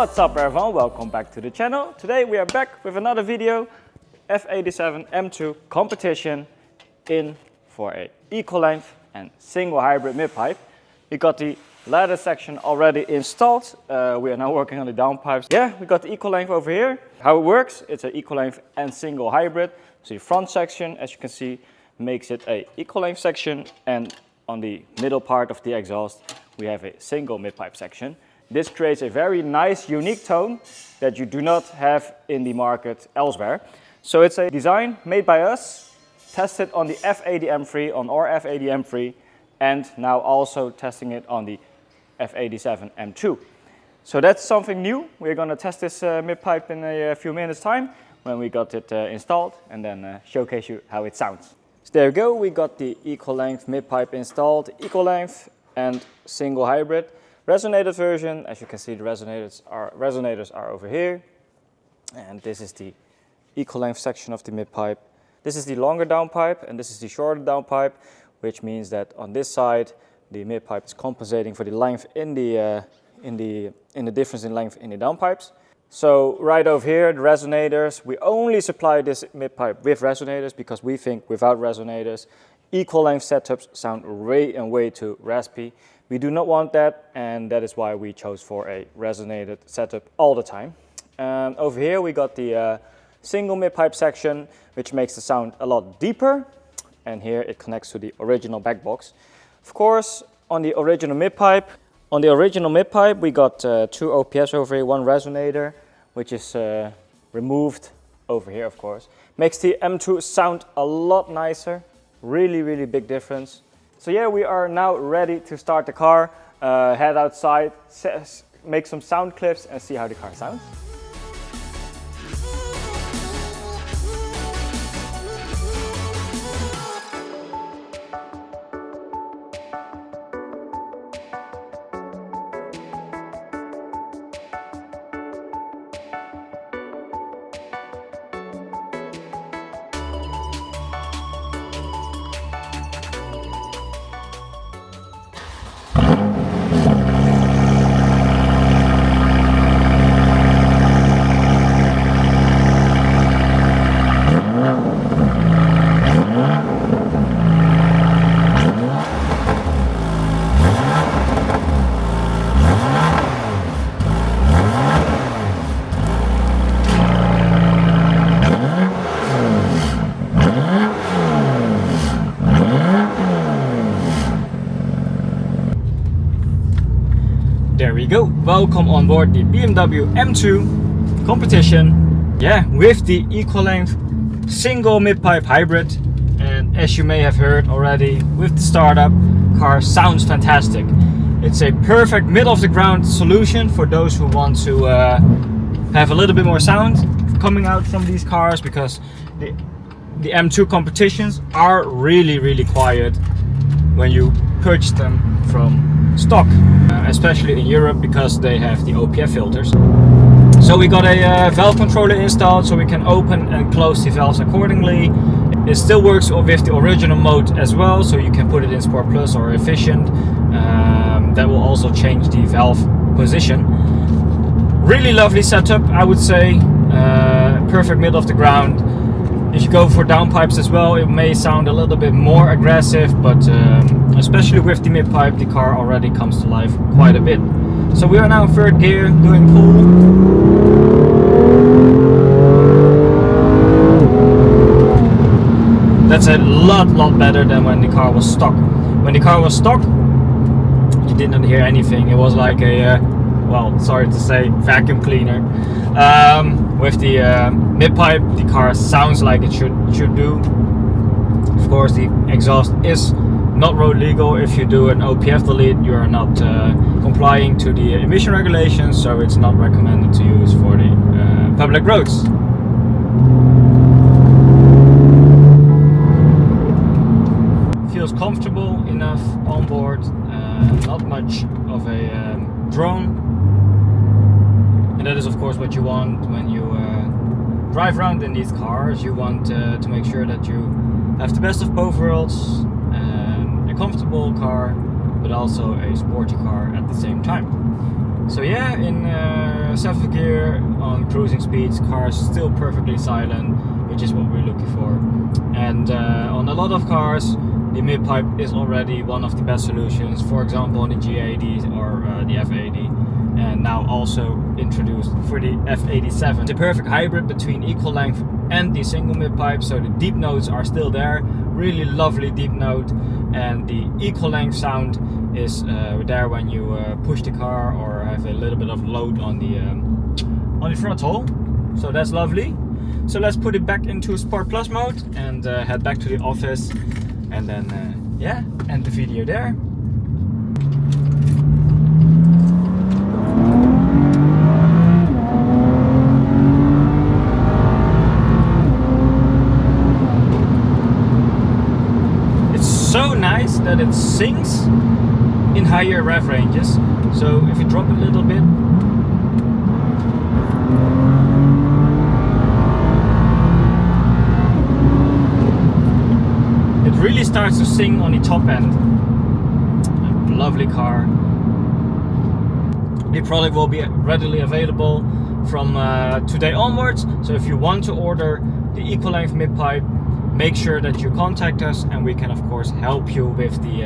What's up everyone, welcome back to the channel. Today we are back with another video, F87 M2 Competition in for a equal length and single hybrid mid-pipe. We got the ladder section already installed. We are now working on the downpipes. Yeah, we got the equal length over here. How it works, it's an equal length and single hybrid. So the front section, as you can see, makes it a equal length section, and on the middle part of the exhaust we have a single mid-pipe section. This creates a very nice, unique tone that you do not have in the market elsewhere. So it's a design made by us, tested on the F80 M3, on our F80 M3, and now also testing it on the F87 M2. So that's something new. We're going to test this mid-pipe in a few minutes time when we got it installed, and then showcase you how it sounds. So there you go, we got the equal length mid-pipe installed, equal length and single hybrid. Resonated version, as you can see, the resonators are over here, and this is the equal length section of the mid-pipe. This is the longer downpipe and this is the shorter downpipe, which means that on this side the mid-pipe is compensating for the length in the difference in length in the downpipes. So right over here, the resonators, we only supply this mid-pipe with resonators because we think without resonators equal length setups sound way too raspy. We do not want that, and that is why we chose for a resonated setup all the time. Over here we got the single mid-pipe section, which makes the sound a lot deeper, and here it connects to the original back box. Of course, on the original mid-pipe we got two OPS over here, one resonator, which is removed over here, of course. Makes the M2 sound a lot nicer, really big difference. So yeah, we are now ready to start the car, head outside, make some sound clips and see how the car sounds. There we go, welcome on board the BMW M2 Competition. Yeah, with the equal length single mid-pipe hybrid, and as you may have heard already with the startup, car sounds fantastic. It's a perfect middle of the ground solution for those who want to have a little bit more sound coming out from these cars, because the M2 competitions are really quiet when you purchase them from stock, especially in Europe because they have the OPF filters. So we got a valve controller installed so we can open and close the valves accordingly. It still works with the original mode as well, so you can put it in Sport Plus or Efficient. That will also change the valve position. Really lovely setup, I would say. Perfect middle of the ground. If you go for downpipes as well, it may sound a little bit more aggressive, but especially with the mid-pipe, the car already comes to life quite a bit. So we are now in third gear, doing pull. That's a lot better than when the car was stock. When the car was stock, you didn't hear anything. It was like a, well, sorry to say, vacuum cleaner. With the mid-pipe, the car sounds like it should do. Of course, the exhaust is not road legal. If you do an OPF delete, you are not complying to the emission regulations, so it's not recommended to use for the public roads. Feels comfortable enough on board, not much of a drone. And that is of course what you want when you drive around in these cars. You want to make sure that you have the best of both worlds, a comfortable car but also a sporty car at the same time. So yeah, in 7th gear on cruising speeds, cars still perfectly silent, which is what we're looking for. And on a lot of cars, the mid-pipe is already one of the best solutions. For example, on the G80 or the F80, and now also introduced for the F87. The perfect hybrid between equal length and the single mid-pipe, so the deep notes are still there, really lovely deep note, and the equal length sound is there when you push the car or have a little bit of load on the throttle, so that's lovely. So let's put it back into Sport Plus mode and head back to the office, and then yeah, end the video there. So nice that it sinks in higher rev ranges. So if you drop a little bit, it really starts to sing on the top end. A lovely car. The product will be readily available from today onwards. So if you want to order the equal length mid-pipe, make sure that you contact us, and we can of course help you with the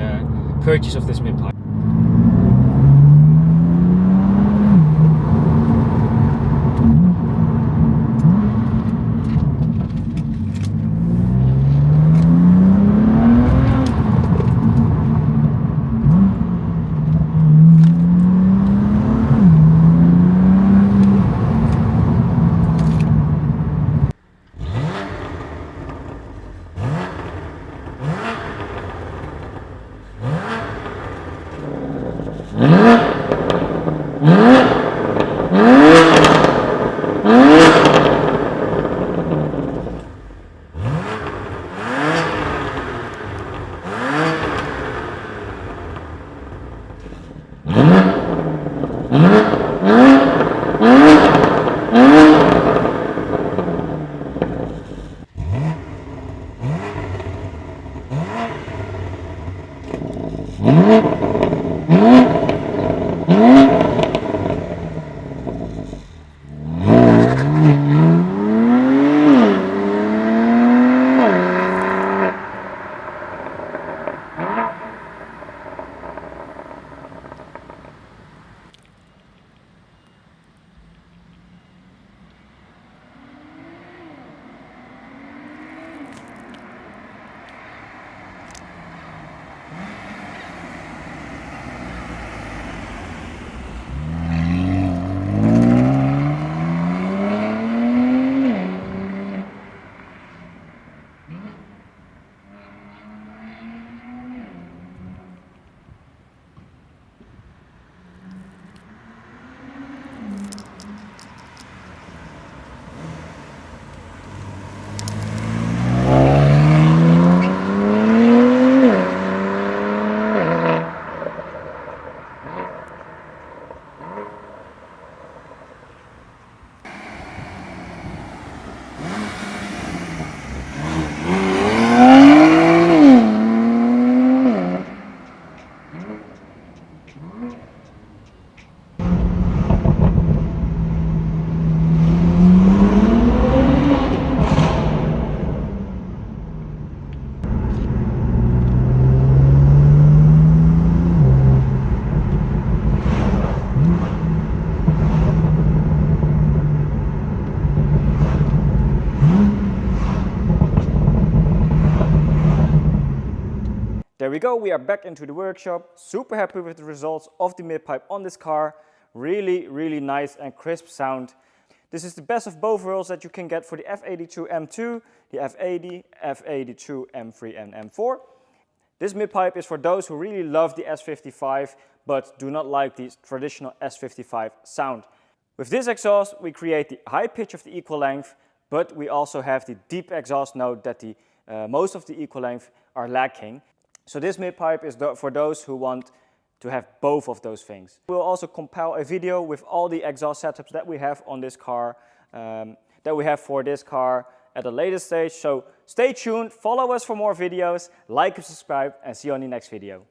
purchase of this mid-pipe. There we go, we are back into the workshop. Super happy with the results of the mid-pipe on this car. Really nice and crisp sound. This is the best of both worlds that you can get for the F82 M2, the F80, F82 M3 and M4. This mid-pipe is for those who really love the S55 but do not like the traditional S55 sound. With this exhaust we create the high pitch of the equal length, but we also have the deep exhaust note that the most of the equal length are lacking. So this mid-pipe is for those who want to have both of those things. We'll also compile a video with all the exhaust setups that we have on this car, that we have for this car at a later stage. So stay tuned, follow us for more videos, like and subscribe, and see you on the next video.